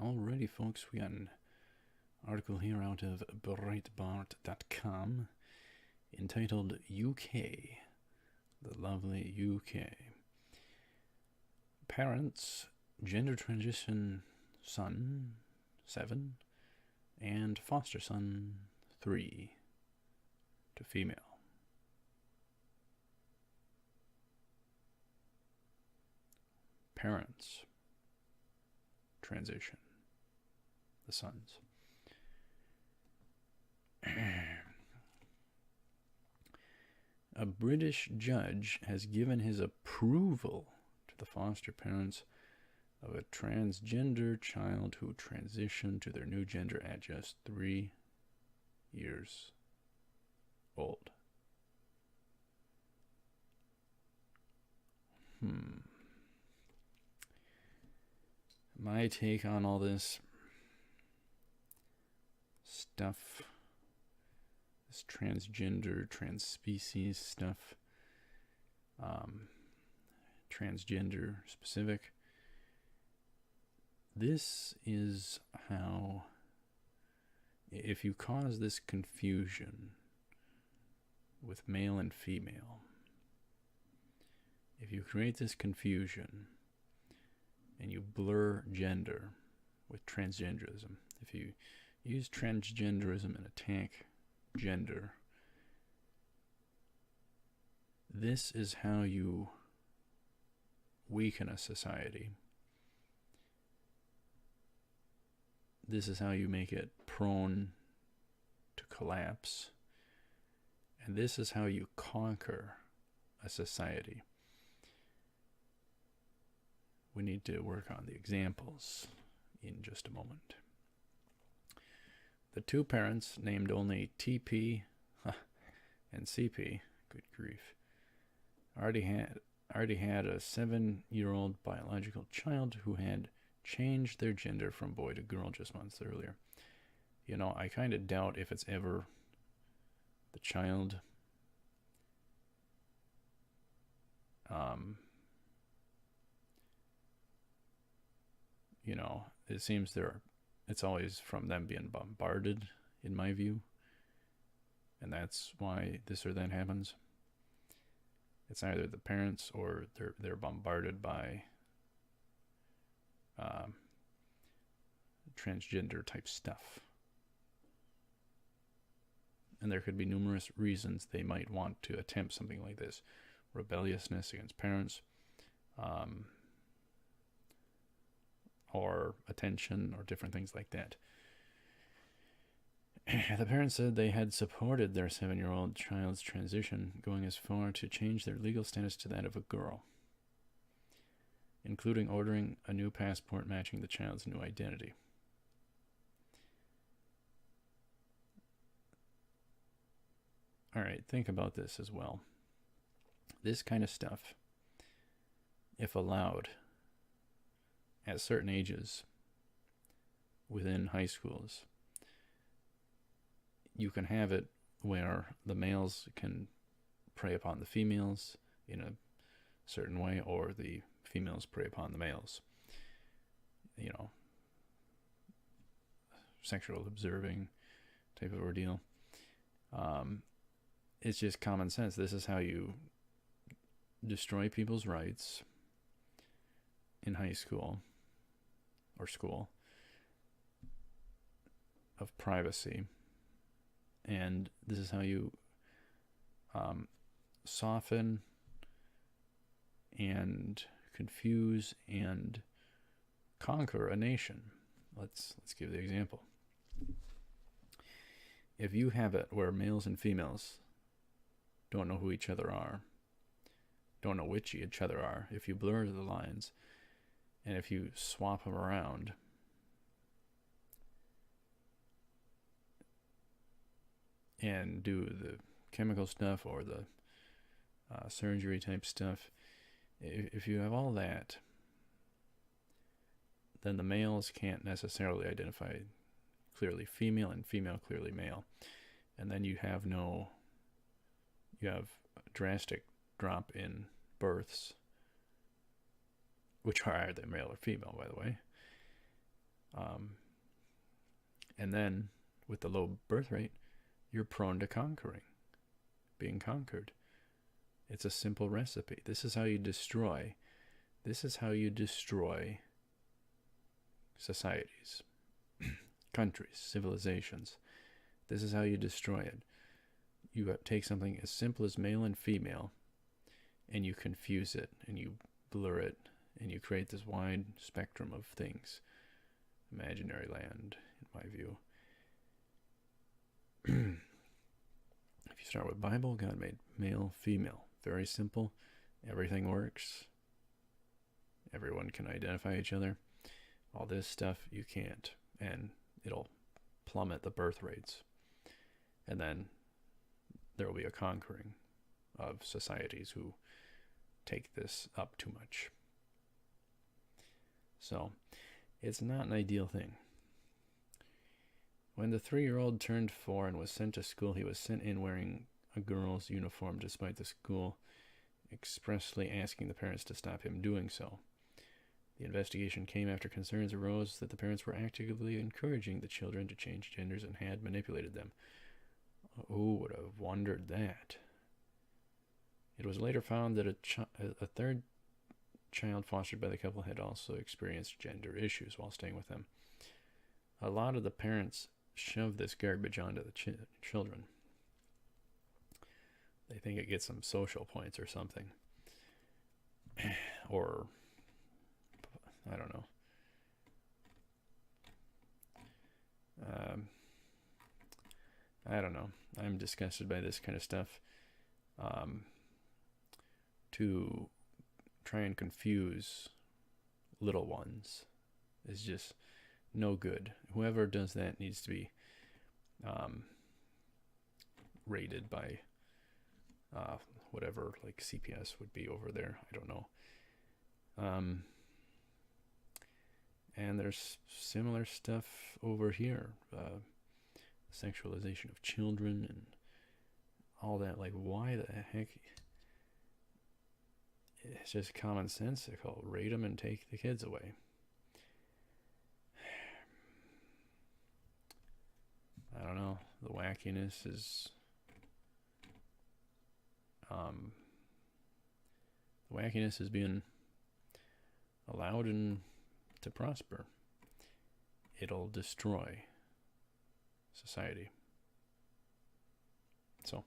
Alrighty, folks, we got an article here out of Breitbart.com entitled UK, the lovely UK. Parents, gender transition son, 7, and foster son, 3, to female. Parents, transition, the sons. A British judge has given his approval to the foster parents of a transgender child who transitioned to their new gender at just 3 years old. My take on all this stuff, this transgender, transspecies stuff, transgender specific, this is how, if you cause this confusion with male and female, if you create this confusion and you blur gender with transgenderism, if you use transgenderism and attack gender, this is how you weaken a society. This is how you make it prone to collapse. And this is how you conquer a society. We need to work on the examples in just a moment. The two parents, named only TP and CP, good grief, already had a 7-year-old biological child who had changed their gender from boy to girl just months earlier. You know, I kind of doubt if it's ever the child. You know, it seems it's always from them being bombarded, in my view. And that's why this or that happens. It's either the parents or they're bombarded by transgender type stuff. And there could be numerous reasons they might want to attempt something like this. Rebelliousness against parents, or attention, or different things like that. The parents said they had supported their 7-year-old child's transition, going as far to change their legal status to that of a girl, including ordering a new passport matching the child's new identity. Alright, think about this as well. This kind of stuff, if allowed at certain ages within high schools, you can have it where the males can prey upon the females in a certain way, or the females prey upon the males. You know, sexual observing type of ordeal. It's just common sense. This is how you destroy people's rights in high school or school of privacy. And this is how you soften and confuse and conquer a nation. Let's give the example. If you have it where males and females don't know who each other are, don't know which each other are, if you blur the lines and if you swap them around, and do the chemical stuff or the surgery type stuff, if you have all that, then the males can't necessarily identify clearly female and female clearly male. And then you have a drastic drop in births, which are either male or female, by the way. And then with the low birth rate, you're prone to being conquered. It's a simple recipe. This is how you destroy societies, countries, civilizations. This is how you destroy it. You take something as simple as male and female, and you confuse it, and you blur it, and you create this wide spectrum of things. Imaginary land, in my view. If you start with Bible, God made male, female. Very simple. Everything works. Everyone can identify each other. All this stuff, you can't. And it'll plummet the birth rates. And then there will be a conquering of societies who take this up too much. So, it's not an ideal thing. When the 3-year-old turned 4 and was sent to school, he was sent in wearing a girl's uniform, despite the school expressly asking the parents to stop him doing so. The investigation came after concerns arose that the parents were actively encouraging the children to change genders and had manipulated them. Who would have wondered that? It was later found that a third child fostered by the couple had also experienced gender issues while staying with them. A lot of the parents shove this garbage onto the children. They think it gets them social points or something. Or, I don't know. I don't know. I'm disgusted by this kind of stuff. To try and confuse little ones is just no good. Whoever does that needs to be rated by whatever, like CPS would be over there. I don't know. And there's similar stuff over here. Sexualization of children and all that. Like, why the heck? It's just commonsensical. Rate them and take the kids away. I don't know. The wackiness is being allowed to prosper. It'll destroy society. So,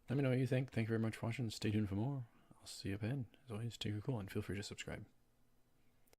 let me know what you think. Thank you very much for watching. Stay tuned for more. I'll see you up ahead. As always, take care cool and feel free to subscribe.